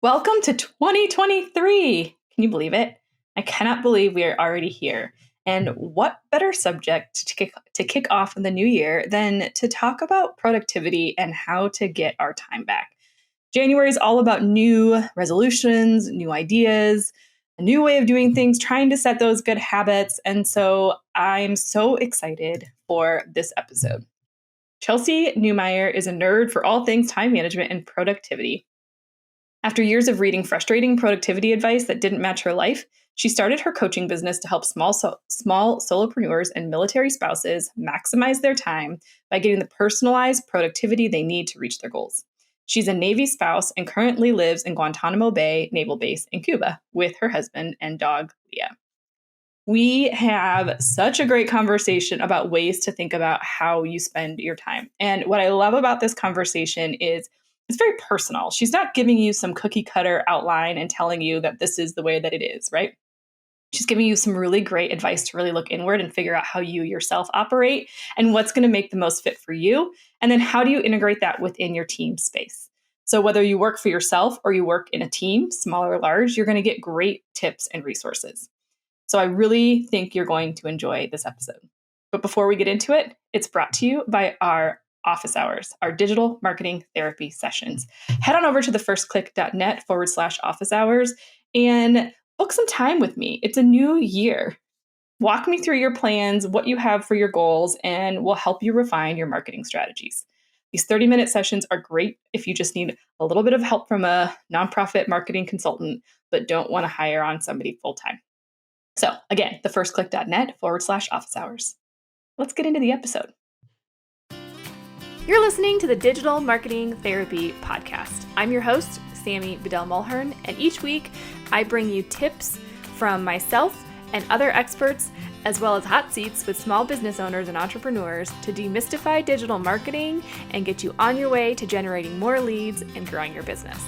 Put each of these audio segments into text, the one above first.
Welcome to 2023. Can you believe it? I cannot believe we are already here. And what better subject to kick off in the new year than to talk about productivity and how to get our time back? January is all about new resolutions, new ideas, a new way of doing things, trying to set those good habits. And so I'm so excited for this episode. Chelsey Newmyer is a nerd for all things time management and productivity. After years of reading frustrating productivity advice that didn't match her life, she started her coaching business to help small solopreneurs and military spouses maximize their time by getting the personalized productivity they need to reach their goals. She's a Navy spouse and currently lives in Guantanamo Bay Naval Base in Cuba with her husband and dog, Leah. We have such a great conversation about ways to think about how you spend your time. And what I love about this conversation is it's very personal. She's not giving you some cookie cutter outline and telling you that this is the way that it is, right? She's giving you some really great advice to really look inward and figure out how you yourself operate and what's going to make the most fit for you. And then how do you integrate that within your team space? So whether you work for yourself or you work in a team, small or large, you're going to get great tips and resources. So I really think you're going to enjoy this episode. But before we get into it, it's brought to you by our office hours, our digital marketing therapy sessions. Head on over to thefirstclick.net/office hours and book some time with me. It's a new year. Walk me through your plans, what you have for your goals, and we'll help you refine your marketing strategies. These 30-minute sessions are great if you just need a little bit of help from a nonprofit marketing consultant, but don't want to hire on somebody full-time. So again, thefirstclick.net/office hours. Let's get into the episode. You're listening to the Digital Marketing Therapy Podcast. I'm your host, Sammy Bedell-Mulhern, and each week I bring you tips from myself and other experts, as well as hot seats with small business owners and entrepreneurs to demystify digital marketing and get you on your way to generating more leads and growing your business.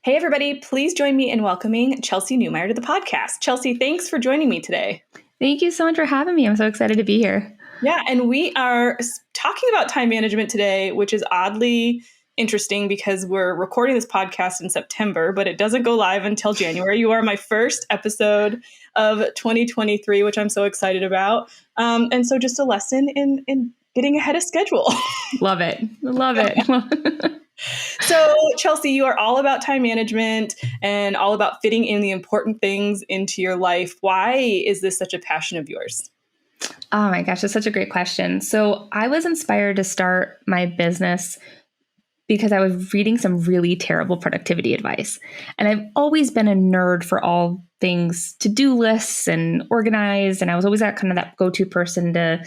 Hey everybody, please join me in welcoming Chelsey Newmyer to the podcast. Chelsey, thanks for joining me today. Thank you so much for having me. I'm so excited to be here. Yeah, and we are talking about time management today, which is oddly interesting because we're recording this podcast in September, but it doesn't go live until January. You are my first episode of 2023, which I'm so excited about. And so just a lesson in getting ahead of schedule. Love it. Love it. So, Chelsey, you are all about time management and all about fitting in the important things into your life. Why is this such a passion of yours? Oh my gosh, that's such a great question. So I was inspired to start my business because I was reading some really terrible productivity advice. And I've always been a nerd for all things to-do lists and organized. And I was always that go-to person to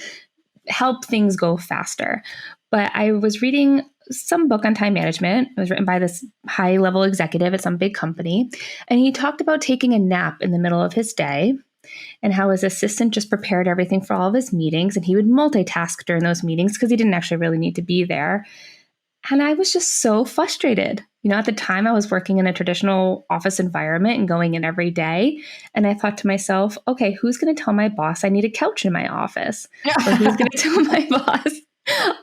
help things go faster. But I was reading some book on time management. It was written by this high-level executive at some big company. And he talked about taking a nap in the middle of his day and how his assistant just prepared everything for all of his meetings. And he would multitask during those meetings because he didn't actually really need to be there. And I was just so frustrated. At the time I was working in a traditional office environment and going in every day. And I thought to myself, okay, who's going to tell my boss I need a couch in my office? Or who's going to tell my boss,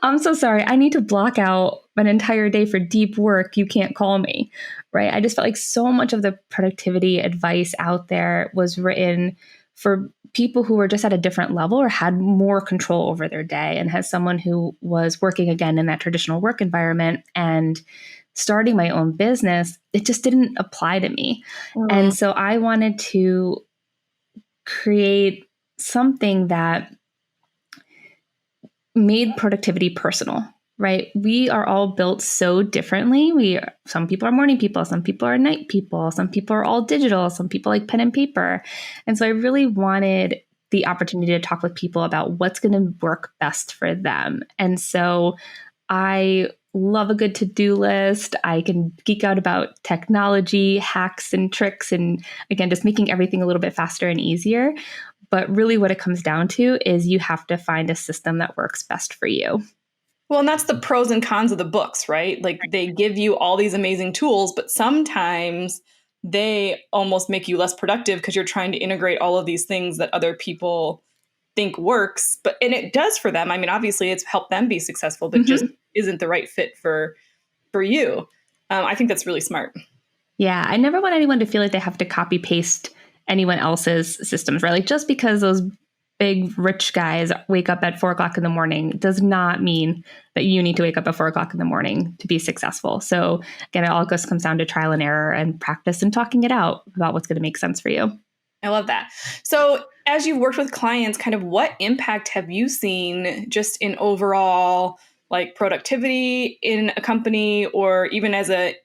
I'm so sorry, I need to block out an entire day for deep work. You can't call me, right? I just felt like so much of the productivity advice out there was written for people who were just at a different level or had more control over their day. And as someone who was working again in that traditional work environment and starting my own business, it just didn't apply to me. And so I wanted to create something that made productivity personal, right? We are all built so differently. Some people are morning people, some people are night people, some people are all digital, some people like pen and paper. And so I really wanted the opportunity to talk with people about what's going to work best for them. And so I love a good to-do list. I can geek out about technology, hacks and tricks, and again, just making everything a little bit faster and easier. But really what it comes down to is you have to find a system that works best for you. Well, and that's the pros and cons of the books, right? Like they give you all these amazing tools, but sometimes they almost make you less productive because you're trying to integrate all of these things that other people think works. And it does for them. I mean, obviously it's helped them be successful, but just isn't the right fit for you. I think that's really smart. Yeah, I never want anyone to feel like they have to copy paste anyone else's systems, right? Like just because those big rich guys wake up at 4 o'clock in the morning does not mean that you need to wake up at 4 o'clock in the morning to be successful. So again, it all just comes down to trial and error and practice and talking it out about what's going to make sense for you. I love that. So, as you've worked with clients, kind of what impact have you seen just in overall like productivity in a company, or even as a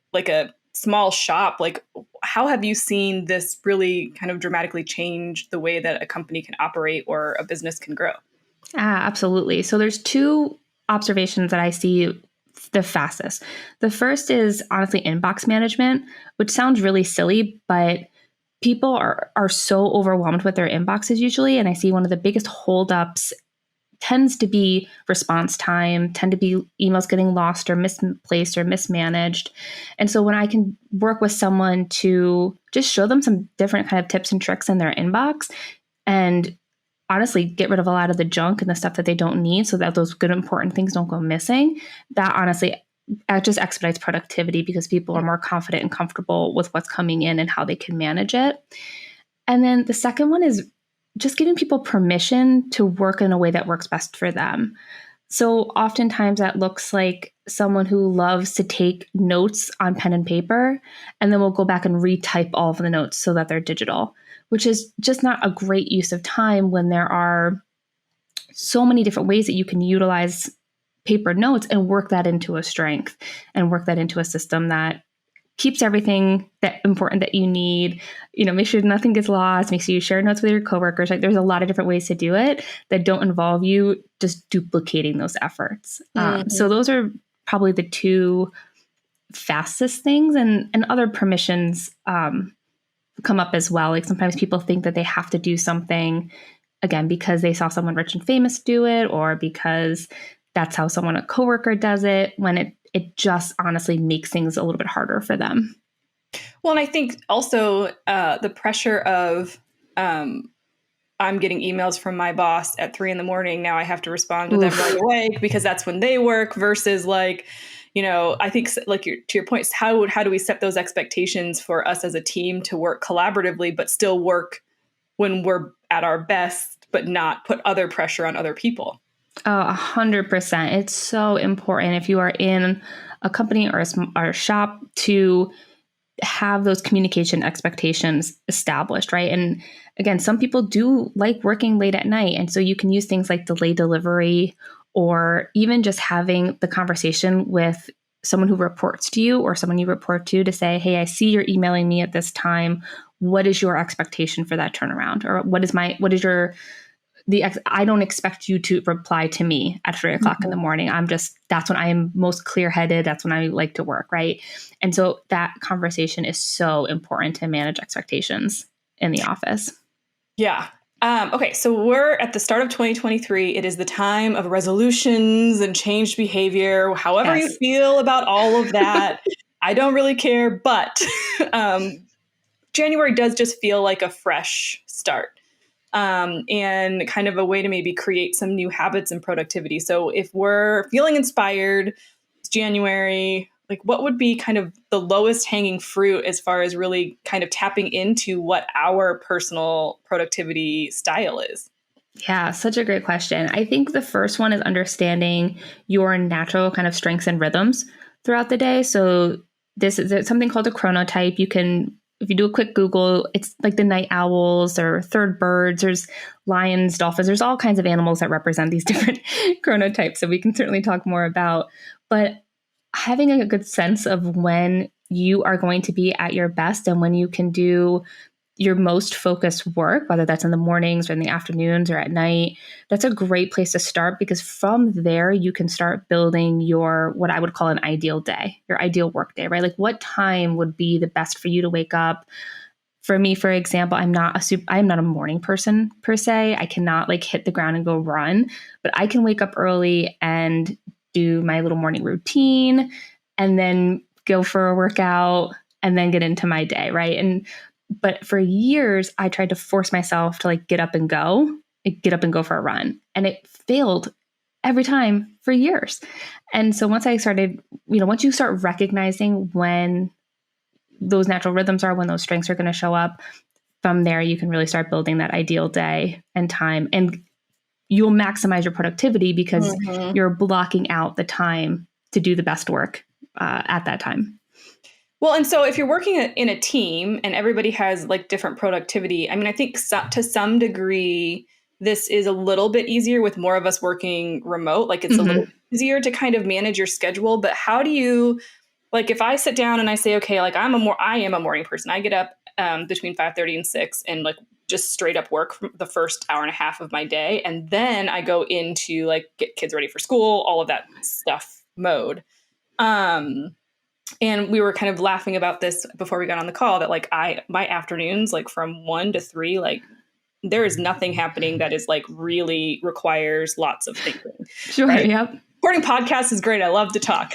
small shop? Like, how have you seen this really kind of dramatically change the way that a company can operate or a business can grow? Absolutely. So there's two observations that I see the fastest. The first is honestly inbox management, which sounds really silly, but people are so overwhelmed with their inboxes usually. And I see one of the biggest holdups tends to be response time, tend to be emails getting lost or misplaced or mismanaged. And so when I can work with someone to just show them some different kind of tips and tricks in their inbox and honestly get rid of a lot of the junk and the stuff that they don't need so that those good important things don't go missing, that honestly just expedites productivity because people are more confident and comfortable with what's coming in and how they can manage it. And then the second one is just giving people permission to work in a way that works best for them. So oftentimes that looks like someone who loves to take notes on pen and paper, and then we'll go back and retype all of the notes so that they're digital, which is just not a great use of time when there are so many different ways that you can utilize paper notes and work that into a strength and work that into a system that keeps everything that important that you need, make sure nothing gets lost, make sure you share notes with your coworkers. Like there's a lot of different ways to do it that don't involve you just duplicating those efforts. So those are probably the two fastest things, and other permissions come up as well. Like sometimes people think that they have to do something again because they saw someone rich and famous do it, or because that's how a coworker does it, when it just honestly makes things a little bit harder for them. Well, and I think also the pressure of I'm getting emails from my boss at 3 a.m. Now I have to respond to them right away because that's when they work, versus I think to your point, how do we set those expectations for us as a team to work collaboratively, but still work when we're at our best, but not put other pressure on other people? Oh, 100%. It's so important if you are in a company or a shop to have those communication expectations established, right? And again, some people do like working late at night. And so you can use things like delayed delivery, or even just having the conversation with someone who reports to you or someone you report to say, hey, I see you're emailing me at this time. What is your expectation for that turnaround? Or I don't expect you to reply to me at 3 o'clock in the morning. That's when I am most clear headed. That's when I like to work. Right. And so that conversation is so important to manage expectations in the office. Yeah. Okay. So we're at the start of 2023. It is the time of resolutions and changed behavior. However you feel about all of that, I don't really care. But January does just feel like a fresh start. And kind of a way to maybe create some new habits and productivity. So if we're feeling inspired, it's January, like what would be kind of the lowest hanging fruit as far as really kind of tapping into what our personal productivity style is? Yeah, such a great question. I think the first one is understanding your natural kind of strengths and rhythms throughout the day. So there's something called a chronotype. You can, if you do a quick Google, it's like the night owls or third birds, there's lions, dolphins, there's all kinds of animals that represent these different chronotypes that we can certainly talk more about. But having a good sense of when you are going to be at your best and when you can do your most focused work, whether that's in the mornings or in the afternoons or at night, that's a great place to start, because from there you can start building your, what I would call an ideal day, your ideal work day, right? Like what time would be the best for you to wake up? For me, for example, I'm not a morning person per se. I cannot like hit the ground and go run, but I can wake up early and do my little morning routine and then go for a workout and then get into my day, right? But for years, I tried to force myself to like get up and go for a run. And it failed every time for years. And so once I started, once you start recognizing when those natural rhythms are, when those strengths are going to show up, from there, you can really start building that ideal day and time. And you'll maximize your productivity because you're blocking out the time to do the best work at that time. Well, and so if you're working in a team and everybody has like different productivity, I mean, I think to some degree, this is a little bit easier with more of us working remote. Like it's a little easier to kind of manage your schedule. But how do you, like, if I sit down and I say, okay, like I am a morning person. I get up between 5:30 and 6 and like just straight up work for the first hour and a half of my day. And then I go into like get kids ready for school, all of that stuff mode. And we were kind of laughing about this before we got on the call that like my afternoons, like from 1 to 3, like there is nothing happening that is like really requires lots of thinking. Sure. Right? Yep. Recording podcasts is great. I love to talk.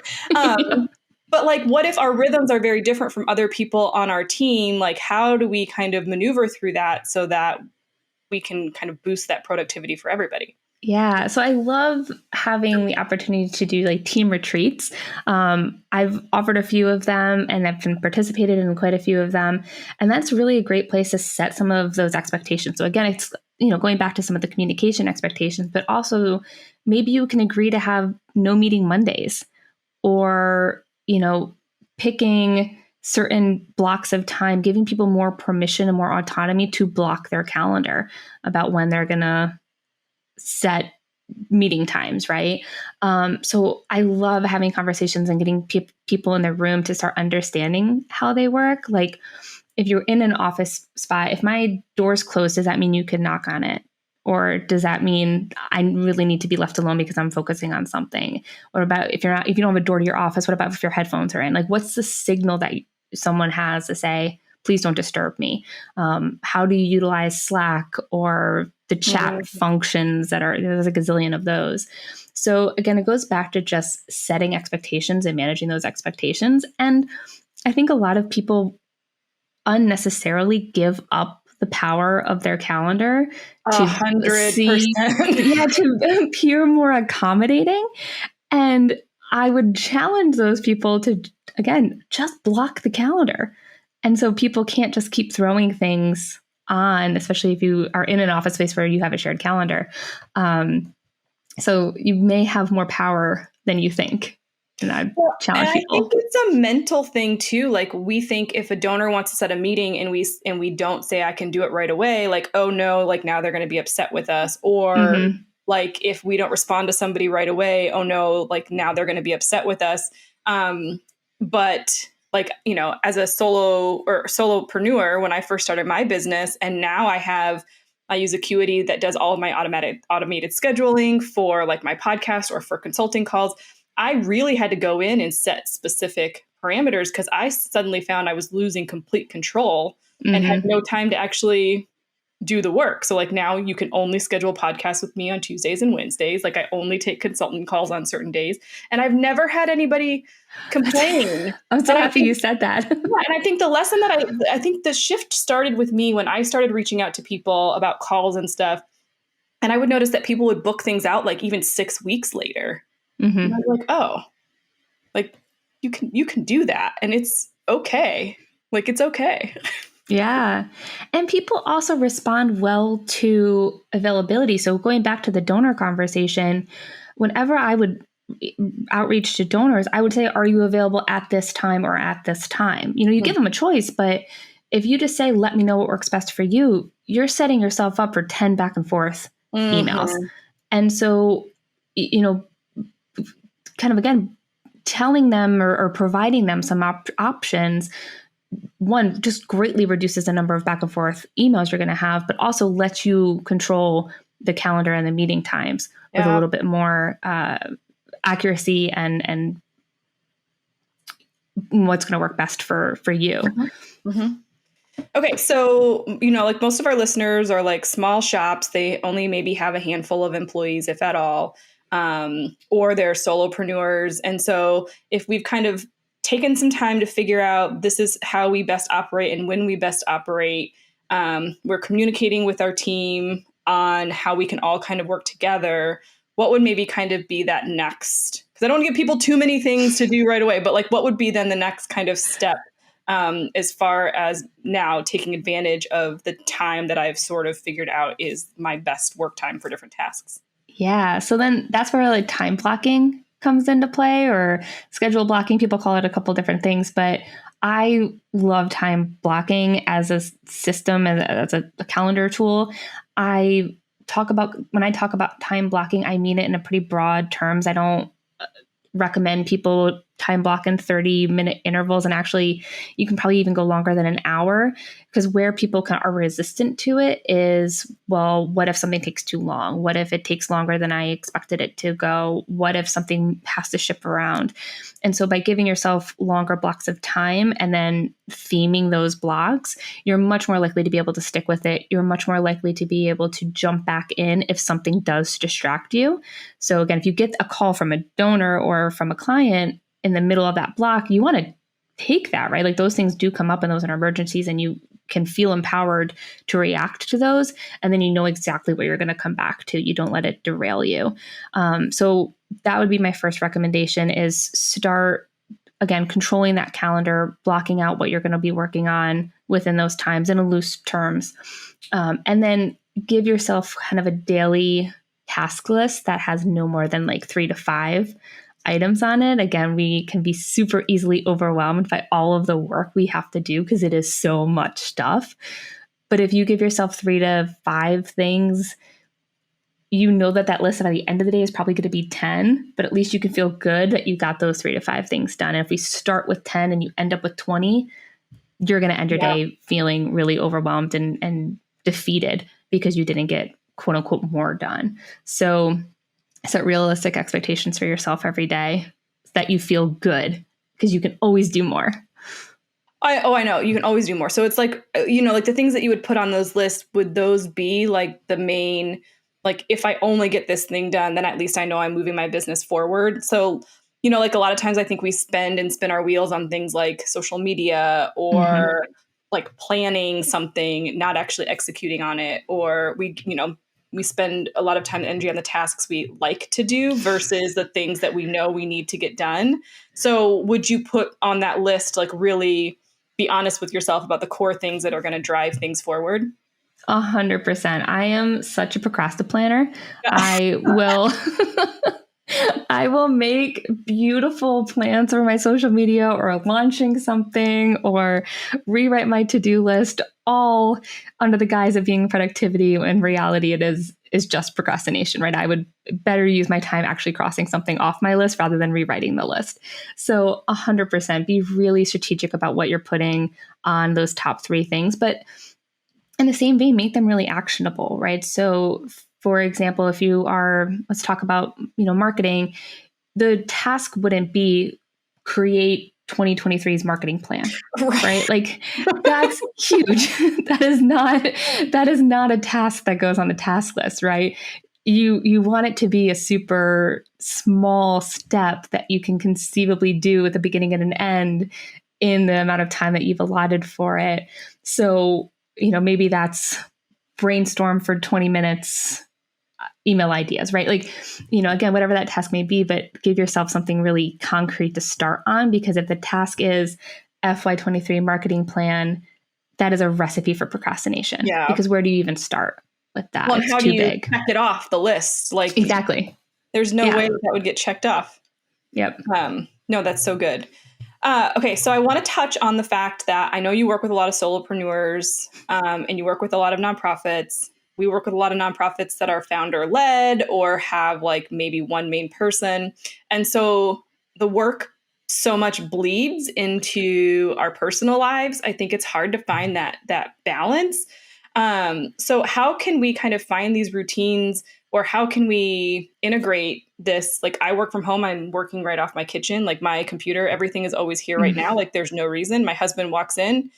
But like, what if our rhythms are very different from other people on our team? Like, how do we kind of maneuver through that so that we can kind of boost that productivity for everybody? Yeah. So I love having the opportunity to do like team retreats. I've offered a few of them and I've been participated in quite a few of them. And that's really a great place to set some of those expectations. So again, it's, going back to some of the communication expectations, but also maybe you can agree to have no meeting Mondays, or, picking certain blocks of time, giving people more permission and more autonomy to block their calendar about when they're going to set meeting times, right? So I love having conversations and getting people in the room to start understanding how they work. Like if you're in an office spot, if my door's closed, does that mean you could knock on it? Or does that mean I really need to be left alone because I'm focusing on something? What about if you don't have a door to your office? What about if your headphones are in? Like, what's the signal that someone has to say, please don't disturb me? How do you utilize Slack or the chat functions there's a gazillion of those. So again, it goes back to just setting expectations and managing those expectations. And I think a lot of people unnecessarily give up the power of their calendar to 100%. to appear more accommodating. And I would challenge those people to, again, just block the calendar. And so people can't just keep throwing things on, especially if you are in an office space where you have a shared calendar. So you may have more power than you think. And I challenge people. I think it's a mental thing too. Like we think if a donor wants to set a meeting and we don't say I can do it right away, like, oh no, like now they're going to be upset with us. Or like if we don't respond to somebody right away, oh no, like now they're going to be upset with us. But like, as a solopreneur, when I first started my business, and now I use Acuity that does all of my automated scheduling for like my podcast or for consulting calls. I really had to go in and set specific parameters because I suddenly found I was losing complete control and had no time to actually do the work. So like now you can only schedule podcasts with me on Tuesdays and Wednesdays. Like I only take consultant calls on certain days. And I've never had anybody complain. I'm so happy you said that. Yeah, and I think the lesson that I think the shift started with me when I started reaching out to people about calls and stuff. And I would notice that people would book things out like even 6 weeks later. And I was like, oh, like you can do that. And it's okay. Like it's okay. Yeah. And people also respond well to availability. So going back to the donor conversation, whenever I would outreach to donors, I would say, are you available at this time or at this time? You give them a choice, but if you just say, let me know what works best for you, you're setting yourself up for 10 back and forth emails. And so, kind of, again, telling them or providing them some options, one, just greatly reduces the number of back and forth emails you're going to have, but also lets you control the calendar and the meeting times with a little bit more accuracy and what's going to work best for you. Okay. So, like most of our listeners are like small shops. They only maybe have a handful of employees, if at all, or they're solopreneurs. And so if we've kind of taken some time to figure out this is how we best operate and when we best operate, we're communicating with our team on how we can all kind of work together. what would maybe kind of be that next, because I don't want to give people too many things to do right away, but like what would be then the next kind of step as far as now taking advantage of the time that I've sort of figured out is my best work time for different tasks? Yeah. So then that's where like time blocking comes into play, or schedule blocking. People call it a couple different things, but I love time blocking as a system, as a calendar tool. When I talk about time blocking, I mean it in a pretty broad terms. I don't recommend people time block in 30-minute intervals. And actually, you can probably even go longer than an hour, because where people are resistant to it is, well, what if something takes too long? What if it takes longer than I expected it to go? What if something has to ship around? And so by giving yourself longer blocks of time and then theming those blocks, you're much more likely to be able to stick with it. You're much more likely to be able to jump back in if something does distract you. So again, if you get a call from a donor or from a client in the middle of that block, you want to take that, right? Like those things do come up and those are emergencies, and you can feel empowered to react to those. And then you know exactly what you're going to come back to. You don't let it derail you. So that would be my first recommendation, is start, again, controlling that calendar, blocking out what you're going to be working on within those times in loose terms. And then give yourself kind of a daily task list that has no more than like 3 to 5 items on it. Again, we can be super easily overwhelmed by all of the work we have to do because it is so much stuff. But if you give yourself 3 to 5 things, you know that list by the end of the day is probably going to be 10, but at least you can feel good that you got those 3 to 5 things done. And if we start with 10 and you end up with 20, you're going to end your day feeling really overwhelmed and defeated because you didn't get quote unquote more done. So set realistic expectations for yourself every day so that you feel good, because you can always do more. I know. You can always do more. So it's like, like the things that you would put on those lists, would those be like the main, like if I only get this thing done, then at least I know I'm moving my business forward. So, like a lot of times I think we spin our wheels on things like social media or like planning something, not actually executing on it. Or we spend a lot of time and energy on the tasks we like to do versus the things that we know we need to get done. So would you put on that list, like really be honest with yourself about the core things that are going to drive things forward? 100%. I am such a procrastinator. I will I will make beautiful plans for my social media or launching something or rewrite my to-do list, all under the guise of being productivity. In reality, it is just procrastination, right? I would better use my time actually crossing something off my list rather than rewriting the list. So 100% be really strategic about what you're putting on those top 3 things. But in the same vein, make them really actionable, right? So for example, if you are, let's talk about, marketing, the task wouldn't be create 2023's marketing plan, right? Like that's huge. That is not a task that goes on the task list, right? You want it to be a super small step that you can conceivably do at the beginning and an end in the amount of time that you've allotted for it. So, maybe that's brainstorm for 20 minutes email ideas, right? Like, again, whatever that task may be, but give yourself something really concrete to start on, because if the task is FY23 marketing plan, that is a recipe for procrastination. Yeah. Because where do you even start with that? Well, it's how too do you big. check it off the list? Like exactly. There's no way that would get checked off. Yep. No, that's so good. Okay, so I want to touch on the fact that I know you work with a lot of solopreneurs and you work with a lot of nonprofits. We work with a lot of nonprofits that are founder led or have like maybe one main person. And so the work so much bleeds into our personal lives. I think it's hard to find that balance. So how can we kind of find these routines, or how can we integrate this? Like I work from home, I'm working right off my kitchen, like my computer, everything is always here right now. Like there's no reason. My husband walks in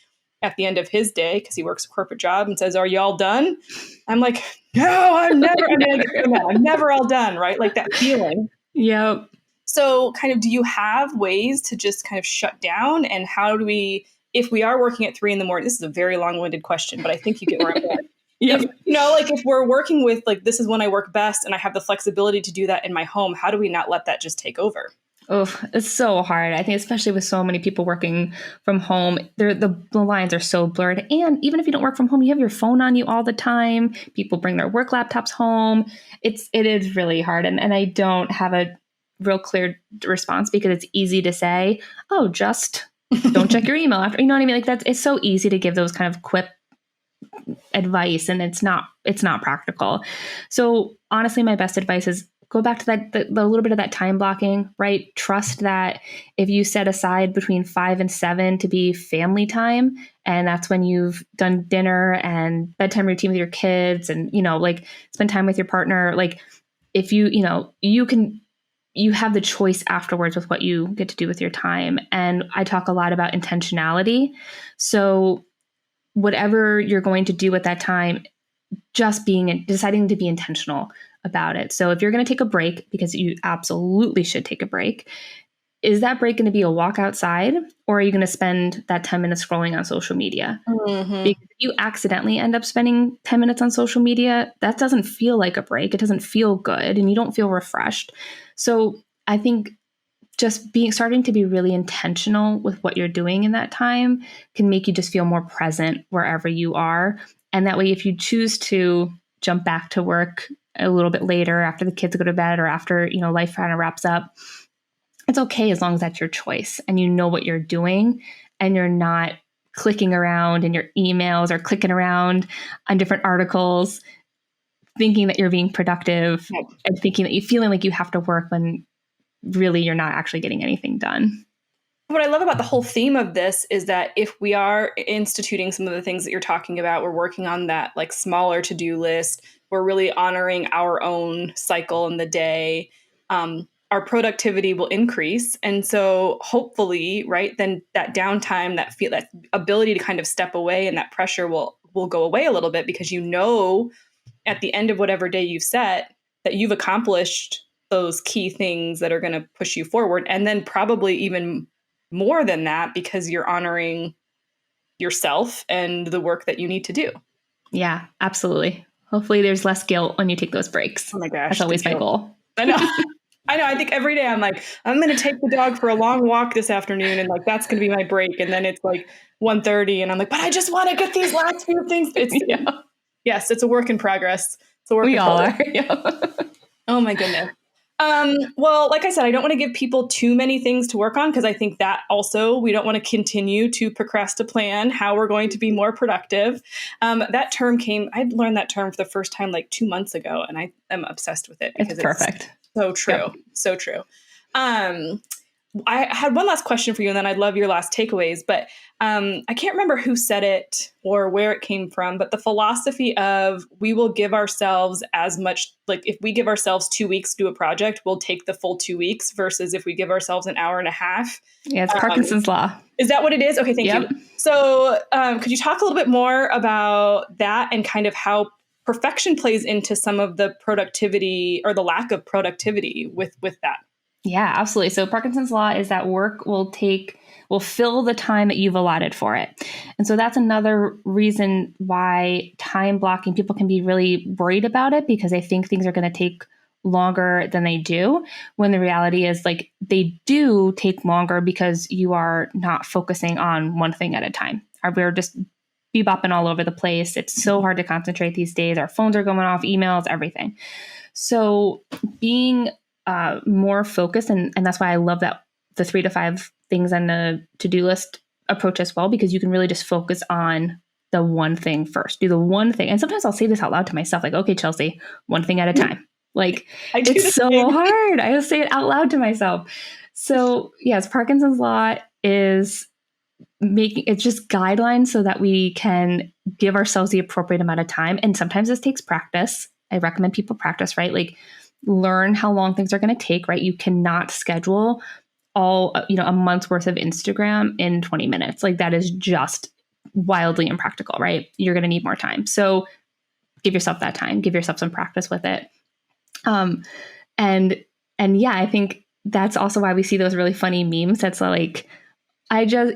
at the end of his day because he works a corporate job and says, "Are y'all done?" I'm like, "No, I'm never, I'm never all done." Right. Like that feeling. Yep. So kind of, do you have ways to just kind of shut down, and how do we, if we are working at 3 a.m, this is a very long-winded question, but I think you get where I'm going. if, like if we're working with like, this is when I work best and I have the flexibility to do that in my home, how do we not let that just take over? Oh, it's so hard. I think especially with so many people working from home, the lines are so blurred. And even if you don't work from home, you have your phone on you all the time. People bring their work laptops home. It is really hard. And I don't have a real clear response because it's easy to say, oh, just don't check your email after. You know what I mean? Like it's so easy to give those kind of quip advice, and it's not practical. So honestly, my best advice is go back to that the little bit of that time blocking, right? Trust that if you set aside between 5 and 7 to be family time, and that's when you've done dinner and bedtime routine with your kids, and like spend time with your partner, like if you have the choice afterwards with what you get to do with your time. And I talk a lot about intentionality. So whatever you're going to do at that time, just deciding to be intentional about it. So if you're going to take a break, because you absolutely should take a break, is that break going to be a walk outside, or are you going to spend that 10 minutes scrolling on social media? Mm-hmm. Because if you accidentally end up spending 10 minutes on social media, that doesn't feel like a break. It doesn't feel good, and you don't feel refreshed. So I think just starting to be really intentional with what you're doing in that time can make you just feel more present wherever you are. And that way, if you choose to jump back to work a little bit later after the kids go to bed, or after, life kind of wraps up, it's okay as long as that's your choice and you know what you're doing and you're not clicking around in your emails or clicking around on different articles, thinking that you're being productive and thinking that feeling like you have to work when really you're not actually getting anything done. What I love about the whole theme of this is that if we are instituting some of the things that you're talking about, we're working on that like smaller to-do list, we're really honoring our own cycle in the day, our productivity will increase. And so hopefully, right, then that downtime, that ability to kind of step away, and that pressure will go away a little bit, because at the end of whatever day you've set that you've accomplished those key things that are going to push you forward. And then probably even more than that, because you're honoring yourself and the work that you need to do. Yeah, absolutely. Hopefully there's less guilt when you take those breaks. Oh my gosh. That's always my goal. I know. I know. I think every day I'm like, I'm going to take the dog for a long walk this afternoon, and like that's going to be my break. And then it's like 1:30 and I'm like, but I just want to get these last few things. Yes, it's a work in progress. It's a work in progress. We all are. Yeah. Oh my goodness. Well, like I said, I don't want to give people too many things to work on, because I think that also we don't want to continue to procrastinate how we're going to be more productive. That term I learned that term for the first time like 2 months ago, and I am obsessed with it because it's perfect. So true. Yep. So true. I had one last question for you, and then I'd love your last takeaways. But I can't remember who said it or where it came from, but the philosophy of we will give ourselves as much, like if we give ourselves 2 weeks to do a project, we'll take the full 2 weeks, versus if we give ourselves an hour and a half. Yeah, it's Parkinson's law. Is that what it is? Okay, thank you. So could you talk a little bit more about that and kind of how perfection plays into some of the productivity or the lack of productivity with that? Yeah, absolutely. So Parkinson's law is that work will fill the time that you've allotted for it. And so that's another reason why time blocking, people can be really worried about it, because they think things are going to take longer than they do, when the reality is like they do take longer because you are not focusing on one thing at a time. We're just bebopping all over the place. It's so hard to concentrate these days. Our phones are going off, emails, everything. So being more focused. And that's why I love that the 3 to 5 things on the to-do list approach as well, because you can really just focus on the one thing first. Do the one thing. And sometimes I'll say this out loud to myself, like, okay, Chelsey, one thing at a time. Like it's so hard. I just say it out loud to myself. So yes, Parkinson's law is it's just guidelines so that we can give ourselves the appropriate amount of time. And sometimes this takes practice. I recommend people practice, right? Like learn how long things are going to take, right? You cannot schedule a month's worth of Instagram in 20 minutes. Like that is just wildly impractical, right? You're going to need more time. So give yourself that time, give yourself some practice with it. And yeah, I think that's also why we see those really funny memes. That's like, I just,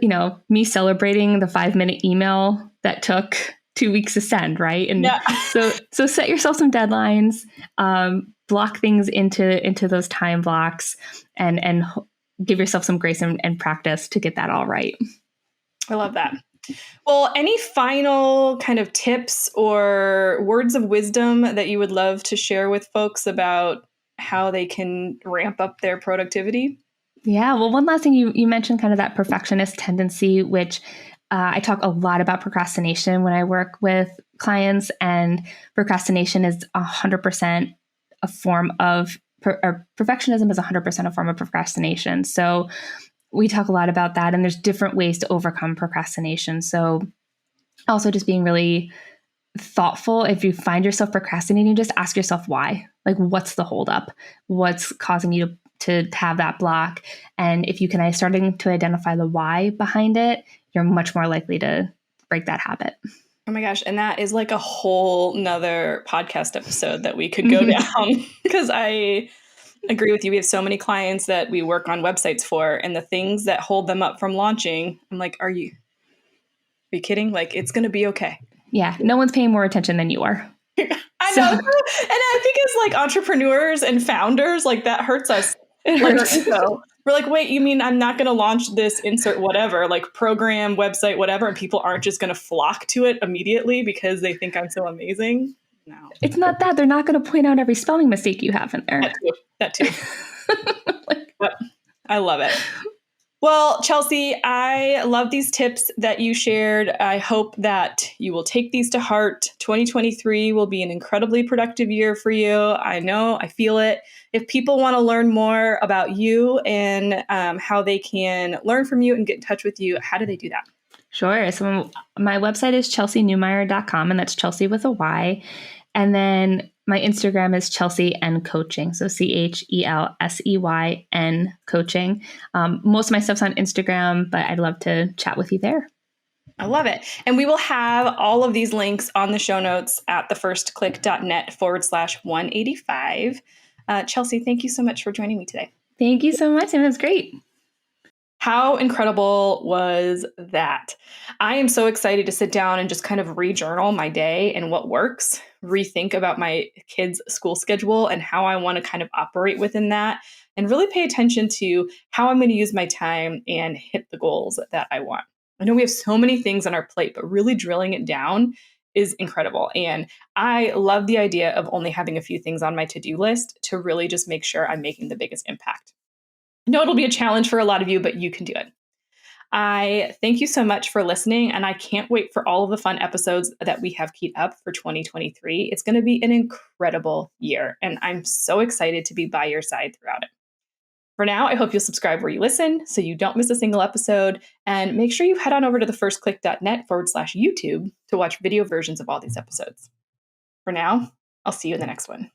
me celebrating the 5-minute email that took 2 weeks to send, right? And Yeah. so set yourself some deadlines, block things into those time blocks, and give yourself some grace and practice to get that all right. I love that. Well, any final kind of tips or words of wisdom that you would love to share with folks about how they can ramp up their productivity? Yeah. Well, one last thing, you mentioned kind of that perfectionist tendency, which I talk a lot about procrastination when I work with clients, and procrastination is 100% a form of, or perfectionism is 100% a form of procrastination. So we talk a lot about that, and there's different ways to overcome procrastination. So also just being really thoughtful. If you find yourself procrastinating, just ask yourself why. Like, what's the holdup? What's causing you to have that block? And if you can starting to identify the why behind it, you're much more likely to break that habit. Oh my gosh. And that is like a whole nother podcast episode that we could go down, because I agree with you. We have so many clients that we work on websites for, and the things that hold them up from launching, I'm like, are you kidding? Like, it's going to be okay. Yeah. No one's paying more attention than you are. I know. And I think as like entrepreneurs and founders, like that hurts us. It like hurts. Our ego. We're like, wait, you mean I'm not going to launch this insert whatever, like program, website, whatever, and people aren't just going to flock to it immediately because they think I'm so amazing? No. It's not that. They're not going to point out every spelling mistake you have in there. That too. Yep. I love it. Well, Chelsey, I love these tips that you shared. I hope that you will take these to heart. 2023 will be an incredibly productive year for you. I know, I feel it. If people want to learn more about you and how they can learn from you and get in touch with you, how do they do that? Sure. So my website is chelseynewmyer.com, and that's Chelsey with a Y. And then my Instagram is Chelsey N Coaching. So CHELSEYN Coaching. Most of my stuff's on Instagram, but I'd love to chat with you there. I love it. And we will have all of these links on the show notes at thefirstclick.net/185. Chelsey, thank you so much for joining me today. Thank you so much. It was great. How incredible was that? I am so excited to sit down and just kind of re-journal my day and what works, rethink about my kids' school schedule and how I want to kind of operate within that, and really pay attention to how I'm going to use my time and hit the goals that I want. I know we have so many things on our plate, but really drilling it down is incredible. And I love the idea of only having a few things on my to-do list to really just make sure I'm making the biggest impact. I know it'll be a challenge for a lot of you, but you can do it. I thank you so much for listening, and I can't wait for all of the fun episodes that we have keyed up for 2023. It's going to be an incredible year, and I'm so excited to be by your side throughout it. For now, I hope you'll subscribe where you listen so you don't miss a single episode, and make sure you head on over to thefirstclick.net/YouTube to watch video versions of all these episodes. For now, I'll see you in the next one.